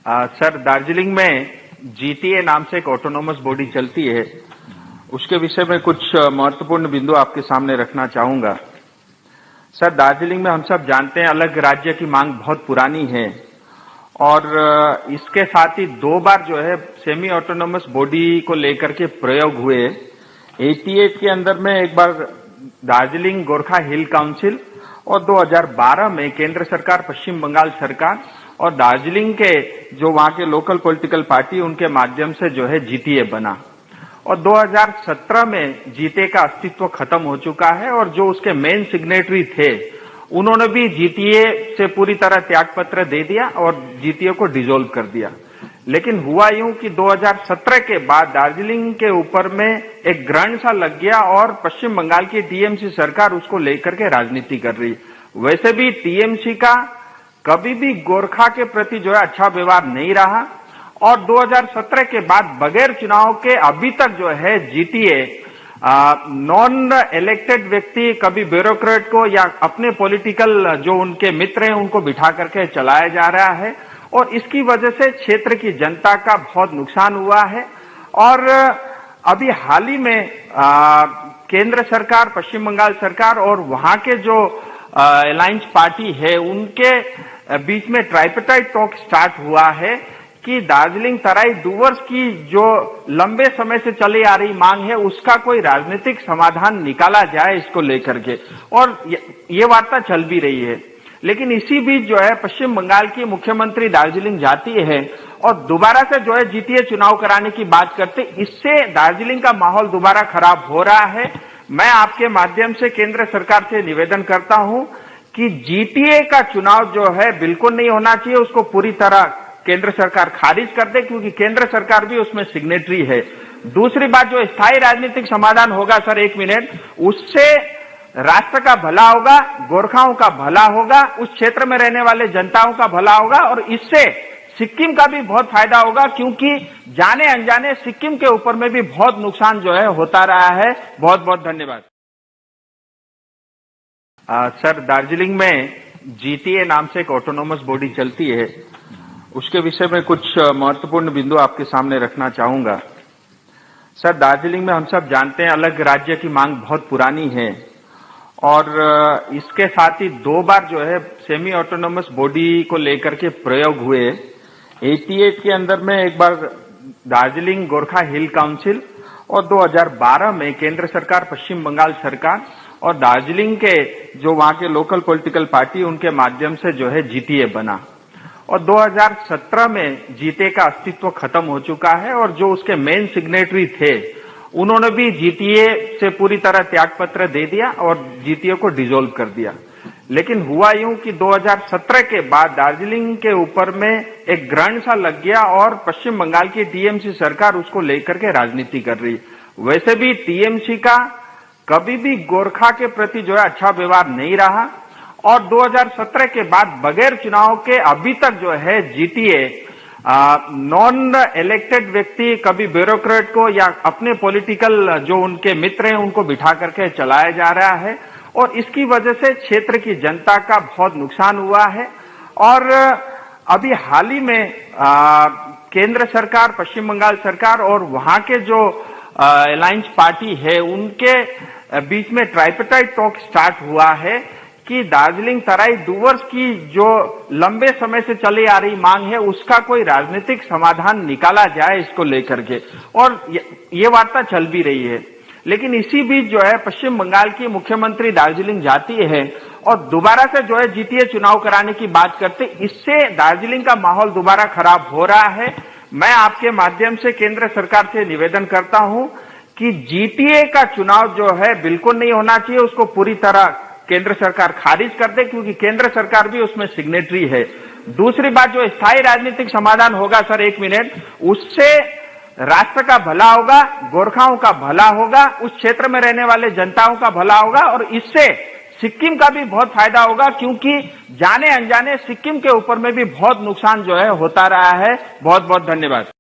Sir, Darjeeling में GTA नाम से एक ऑटोनोमस बॉडी चलती है। उसके विषय में कुछ महत्वपूर्ण बिंदु आपके सामने रखना चाहूंगा। सर, दार्जिलिंग में हम सब जानते हैं अलग राज्य की मांग बहुत पुरानी है और इसके साथ ही 2 बार जो है सेमी ऑटोनोमस बॉडी को लेकर के प्रयोग हुए। 88 के अंदर में एक बार दार्जिलिंग गोरखा हिल काउंसिल और 2012 में केंद्र सरकार, पश्चिम बंगाल सरकार और दार्जिलिंग के जो वहां के लोकल पॉलिटिकल पार्टी उनके माध्यम से जो है जीटीए बना और 2017 में जीटीए का अस्तित्व खत्म हो चुका है और जो उसके मेन सिग्नेटरी थे उन्होंने भी जीटीए से पूरी तरह त्यागपत्र दे दिया और जीटीए को डिसॉल्व कर दिया। लेकिन हुआ यूं कि 2017 के बाद दार्जिलिंग के ऊपर में एक ग्रहण सा लग गया और पश्चिम बंगाल की टीएमसी सरकार उसको लेकर के राजनीति कर रही। वैसे भी टीएमसी का कभी भी गोरखा के प्रति जो है अच्छा व्यवहार नहीं रहा और 2017 के बाद बगैर चुनाव के अभी तक जो है जीटीए नॉन इलेक्टेड व्यक्ति, कभी ब्यूरोक्रेट को या अपने पॉलिटिकल जो उनके मित्र हैं उनको बिठा करके चलाया जा रहा है और इसकी वजह से क्षेत्र की जनता का बहुत नुकसान हुआ है। और अभी हाल ही में केंद्र सरकार, पश्चिम बंगाल सरकार और वहां के जो अलायंस पार्टी है उनके बीच में ट्राइपेटाइट टॉक स्टार्ट हुआ है कि दार्जिलिंग तराई डूवर्स की जो लंबे समय से चली आ रही मांग है उसका कोई राजनीतिक समाधान निकाला जाए इसको लेकर के, और ये वार्ता चल भी रही है। लेकिन इसी बीच जो है पश्चिम बंगाल की मुख्यमंत्री दार्जिलिंग जाती है और दोबारा से जो है जीटीए चुनाव कराने की बात करते, इससे दार्जिलिंग का माहौल दोबारा खराब हो रहा है। मैं आपके माध्यम से केंद्र सरकार से निवेदन करता हूं कि जीटीए का चुनाव जो है बिल्कुल नहीं होना चाहिए, उसको पूरी तरह केंद्र सरकार खारिज कर दे क्योंकि केंद्र सरकार भी उसमें सिग्नेटरी है। दूसरी बात, जो स्थायी राजनीतिक समाधान होगा सर, 1 मिनट, उससे राष्ट्र का भला होगा, गोरखाओं का भला होगा, उस क्षेत्र में रहने वाले जनताओं का भला होगा और इससे सिक्किम का भी बहुत फायदा होगा क्योंकि जाने अनजाने सिक्किम के ऊपर में भी बहुत नुकसान जो है होता रहा है। बहुत बहुत धन्यवाद। सर, दार्जिलिंग में जीटीए नाम से एक ऑटोनोमस बॉडी चलती है। उसके विषय में कुछ महत्वपूर्ण बिंदु आपके सामने रखना चाहूंगा। सर, दार्जिलिंग में हम सब जानते हैं अलग राज्य की मांग बहुत पुरानी है और इसके साथ ही 2 बार जो है सेमी ऑटोनोमस बॉडी को लेकर के प्रयोग हुए। 88 के अंदर में एक बार दार्जिलिंग गोरखा हिल काउंसिल और 2012 में केंद्र सरकार, पश्चिम बंगाल सरकार और दार्जिलिंग के जो वहां के लोकल पॉलिटिकल पार्टी उनके माध्यम से जो है जीटीए बना और 2017 में जीटीए का अस्तित्व खत्म हो चुका है और जो उसके मेन सिग्नेटरी थे उन्होंने भी जीटीए से पूरी तरह त्यागपत्र दे दिया और जीटीए को डिसॉल्व कर दिया। लेकिन हुआ यूं कि 2017 के बाद दार्जिलिंग के ऊपर में एक ग्रहण सा लग गया और पश्चिम बंगाल की टीएमसी सरकार उसको लेकर के राजनीति कर रही। वैसे भी टीएमसी का कभी भी गोरखा के प्रति जो है अच्छा व्यवहार नहीं रहा और 2017 के बाद बगैर चुनाव के अभी तक जो है जीटीए नॉन इलेक्टेड व्यक्ति, कभी ब्यूरोक्रेट को या अपने पॉलिटिकल जो उनके मित्र हैं उनको बिठा करके चलाया जा रहा है और इसकी वजह से क्षेत्र की जनता का बहुत नुकसान हुआ है। और अभी हाल ही में केंद्र सरकार, पश्चिम बंगाल सरकार और वहां के जो अलायंस पार्टी है उनके बीच में ट्राइपेटाइट टॉक स्टार्ट हुआ है कि दार्जिलिंग तराई डूवर्स की जो लंबे समय से चली आ रही मांग है उसका कोई राजनीतिक समाधान निकाला जाए इसको लेकर के, और ये वार्ता चल भी रही है। लेकिन इसी बीच जो है पश्चिम बंगाल की मुख्यमंत्री दार्जिलिंग जाती है और दोबारा से जो है जीटीए चुनाव कराने की बात करते, इससे दार्जिलिंग का माहौल दोबारा खराब हो रहा है। मैं आपके माध्यम से केंद्र सरकार से निवेदन करता हूं कि जीटीए का चुनाव जो है बिल्कुल नहीं होना चाहिए, उसको पूरी तरह केंद्र सरकार खारिज कर दे क्योंकि केंद्र सरकार भी उसमें सिग्नेटरी है। दूसरी बात, जो स्थायी राजनीतिक समाधान होगा सर, 1 मिनट, उससे राष्ट्र का भला होगा, गोरखाओं का भला होगा, उस क्षेत्र में रहने वाले जनताओं का भला होगा और इससे सिक्किम का भी बहुत फायदा होगा क्योंकि जाने अनजाने सिक्किम के ऊपर में भी बहुत नुकसान जो है होता रहा है। बहुत बहुत धन्यवाद।